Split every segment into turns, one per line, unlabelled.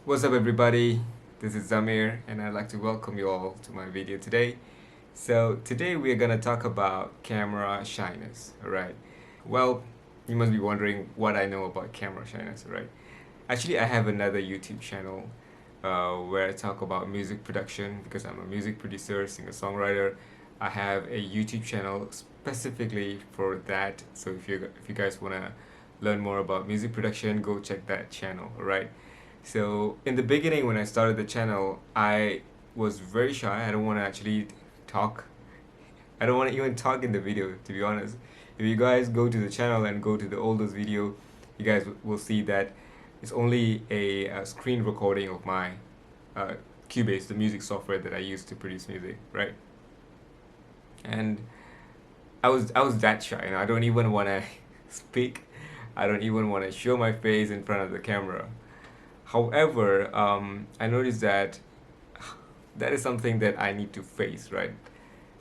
What's up everybody, this is Zamir and I'd like to welcome you all to my video today. So today we're gonna talk about camera shyness, alright? Well, you must be wondering what I know about camera shyness, right? Actually, I have another YouTube channel where I talk about music production because I'm a music producer, singer-songwriter. I have a YouTube channel specifically for that, so if you guys wanna learn more about music production, go check that channel, alright? So in the beginning, when I started the channel, I was very shy. I don't want to actually talk. I don't want to even talk in the video, to be honest. If you guys go to the channel and go to the oldest video, you guys will see that it's only a screen recording of my uh, Cubase, the music software that I use to produce music, right? And I was that shy, I don't even want to speak. I don't even want to show my face in front of the camera. However, I noticed that that is something that I need to face, right?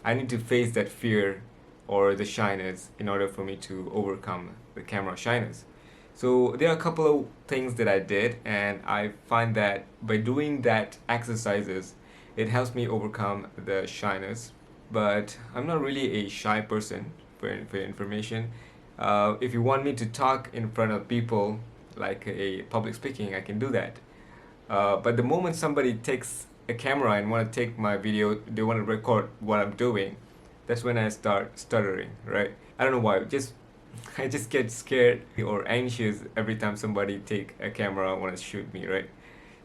I need to face that fear or the shyness in order for me to overcome the camera shyness. So there are a couple of things that I did, and I find that by doing that exercises, it helps me overcome the shyness. But I'm not really a shy person for information. If you want me to talk in front of people, like a public speaking, I can do that. But the moment somebody takes a camera and want to take my video, they want to record what I'm doing, that's when I start stuttering, right? I don't know why, just I just get scared or anxious every time somebody take a camera and want to shoot me, right?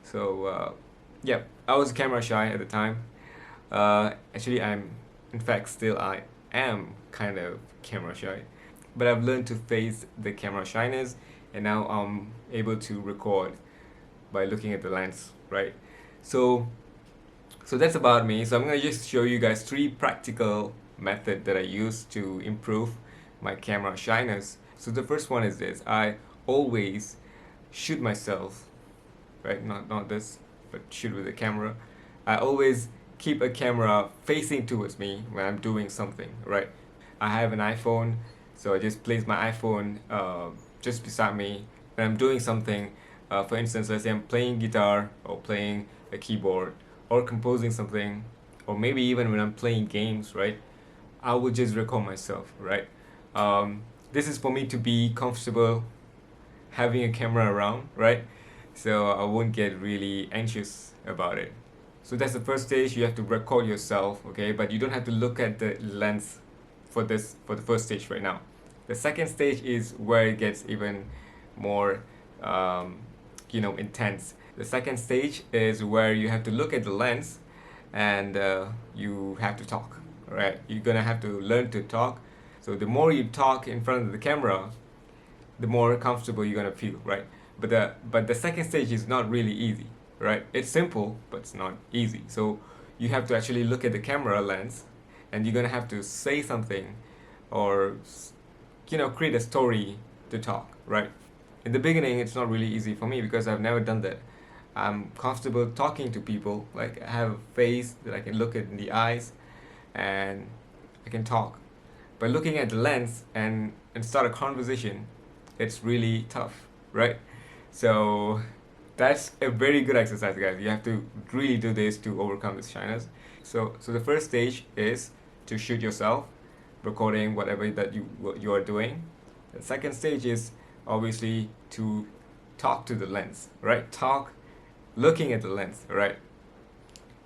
So yeah, I was camera shy at the time. Actually, in fact, still I am kind of camera shy, but I've learned to face the camera shyness, and now I'm able to record by looking at the lens, right? So that's about me. So I'm gonna just show you guys three practical method that I use to improve my camera shyness. So the first one is this: I always shoot myself, right? Not this, but shoot with the camera. I always keep a camera facing towards me when I'm doing something, right? I have an iPhone, so I just place my iPhone just beside me when I'm doing something. For instance, let's say I'm playing guitar or playing a keyboard or composing something, or maybe even when I'm playing games, right? I would just record myself, right? This is for me to be comfortable having a camera around, right? So I won't get really anxious about it. So that's the first stage. You have to record yourself, okay? But you don't have to look at the lens for the first stage right now. The second stage is where it gets even more um, intense. The second stage is where you have to look at the lens and you have to talk, right? You're gonna have to learn to talk. So the more you talk in front of the camera, the more comfortable you're gonna feel, right? But the second stage is not really easy, right? It's simple, but it's not easy. So you have to actually look at the camera lens, and you're gonna have to say something, or create a story to talk, right? In the beginning, it's not really easy for me because I've never done that. I'm comfortable talking to people, like I have a face that I can look at in the eyes, and I can talk. But looking at the lens and start a conversation, it's really tough, right? So that's a very good exercise, guys. You have to really do this to overcome this shyness. So the first stage is to shoot yourself, recording whatever that you are doing. The second stage is obviously to talk to the lens, right? Talk looking at the lens, right?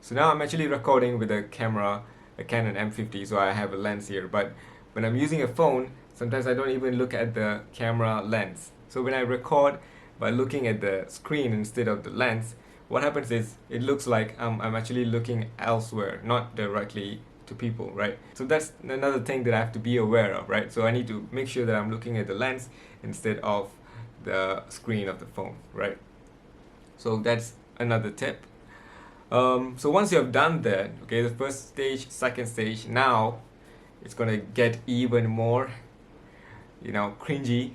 So now I'm actually recording with a camera, a Canon M50, so I have a lens here. But when I'm using a phone, sometimes I don't even look at the camera lens. So when I record by looking at the screen instead of the lens, what happens is it looks like I'm actually looking elsewhere, not directly to people, right? So that's another thing that I have to be aware of, right? So I need to make sure that I'm looking at the lens instead of the screen of the phone, right? So that's another tip. So once you have done that, okay, the first stage, second stage, now it's gonna get even more, cringy,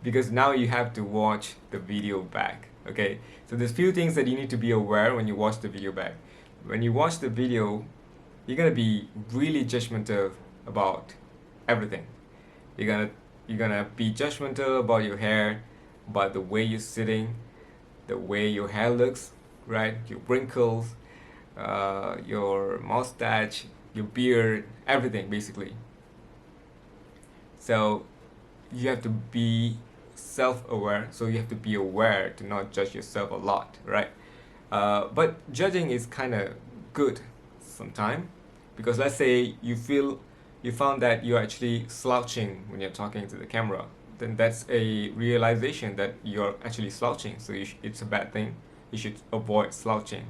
because now you have to watch the video back. Okay, so there's few things that you need to be aware when you watch the video back. When you watch the video, you're gonna be really judgmental about everything. You're gonna be judgmental about your hair, about the way you're sitting, the way your hair looks, right? Your wrinkles, your mustache, your beard, everything basically. So you have to be self-aware. So you have to be aware to not judge yourself a lot, right? But judging is kind of good sometimes, because let's say you found that you're actually slouching when you're talking to the camera, then that's a realization that you're actually slouching. So it's a bad thing. You should avoid slouching.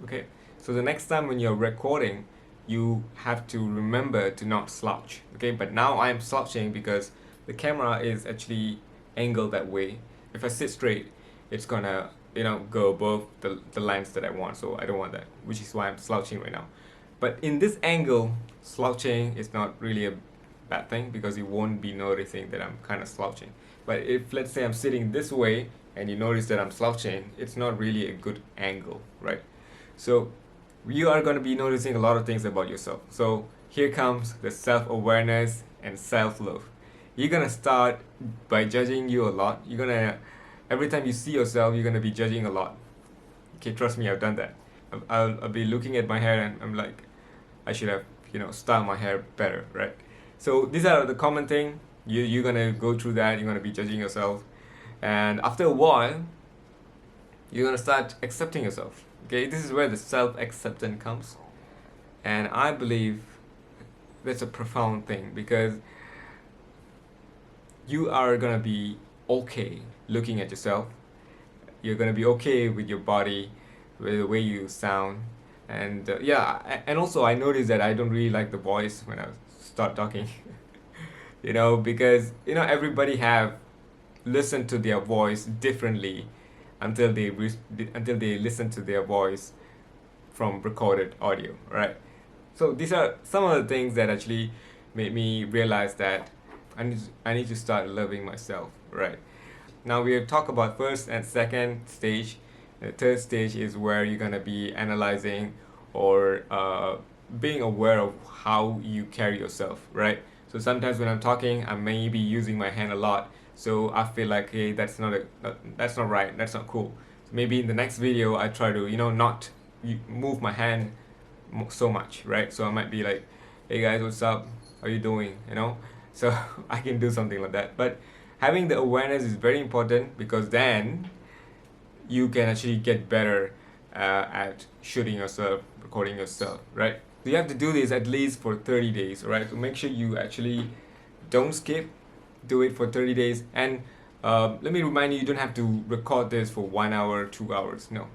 Okay. So the next time when you're recording, you have to remember to not slouch. Okay. But now I'm slouching because the camera is actually angled that way. If I sit straight, it's gonna go above the lens that I want. So I don't want that, which is why I'm slouching right now. But in this angle, slouching is not really a bad thing because you won't be noticing that I'm kind of slouching. But if let's say I'm sitting this way and you notice that I'm slouching, it's not really a good angle, right? So you are going to be noticing a lot of things about yourself. So here comes the self-awareness and self-love. You're going to start by judging you a lot. Every time you see yourself, you're going to be judging a lot. Okay, trust me, I've done that. I'll be looking at my hair and I'm like, I should have, styled my hair better, right? So these are the common thing. You're going to go through that. You're going to be judging yourself. And after a while, you're going to start accepting yourself. Okay, this is where the self-acceptance comes. And I believe that's a profound thing because you are going to be okay looking at yourself. You're going to be okay with your body, with the way you sound. And and also I noticed that I don't really like the voice when I start talking. Because everybody have listened to their voice differently until they listen to their voice from recorded audio, right? So these are some of the things that actually made me realize that I need to start loving myself, right? Now we have talked about first and second stage. The third stage is where you're gonna be analyzing or being aware of how you carry yourself, right? So sometimes when I'm talking, I may be using my hand a lot, so I feel like, hey, that's not right, that's not cool. So maybe in the next video, I try to not move my hand so much, right? So I might be like, hey guys, what's up? How you doing? So I can do something like that. But having the awareness is very important because then you can actually get better at shooting yourself, recording yourself, right? So you have to do this at least for 30 days, right? So make sure you actually don't skip, do it for 30 days. And let me remind you, you don't have to record this for 1 hour, 2 hours. No,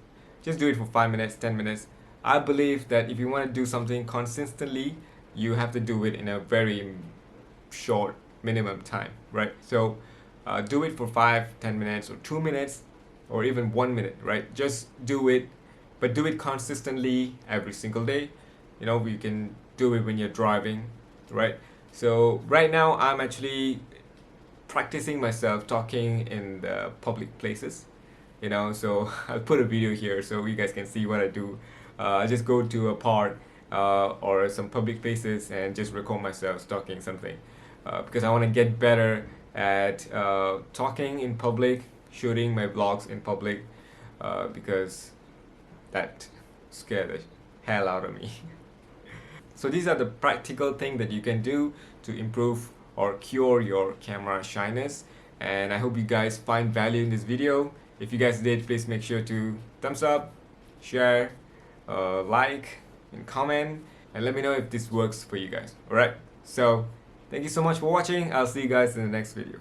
just do it for 5 minutes, 10 minutes. I believe that if you want to do something consistently, you have to do it in a very short minimum time, right? So do it for 5, 10 minutes or 2 minutes or even 1 minute, right? Just do it, but do it consistently every single day. You can do it when you're driving, right? So right now I'm actually practicing myself talking in the public places, so I'll put a video here so you guys can see what I do. I just go to a park or some public places and just record myself talking something because I want to get better at talking in public, shooting my vlogs in public because that scared the hell out of me. So these are the practical things that you can do to improve or cure your camera shyness, and I hope you guys find value in this video. If you guys did, please make sure to thumbs up, share, like, and comment, and let me know if this works for you guys. Alright, so thank you so much for watching. I'll see you guys in the next video.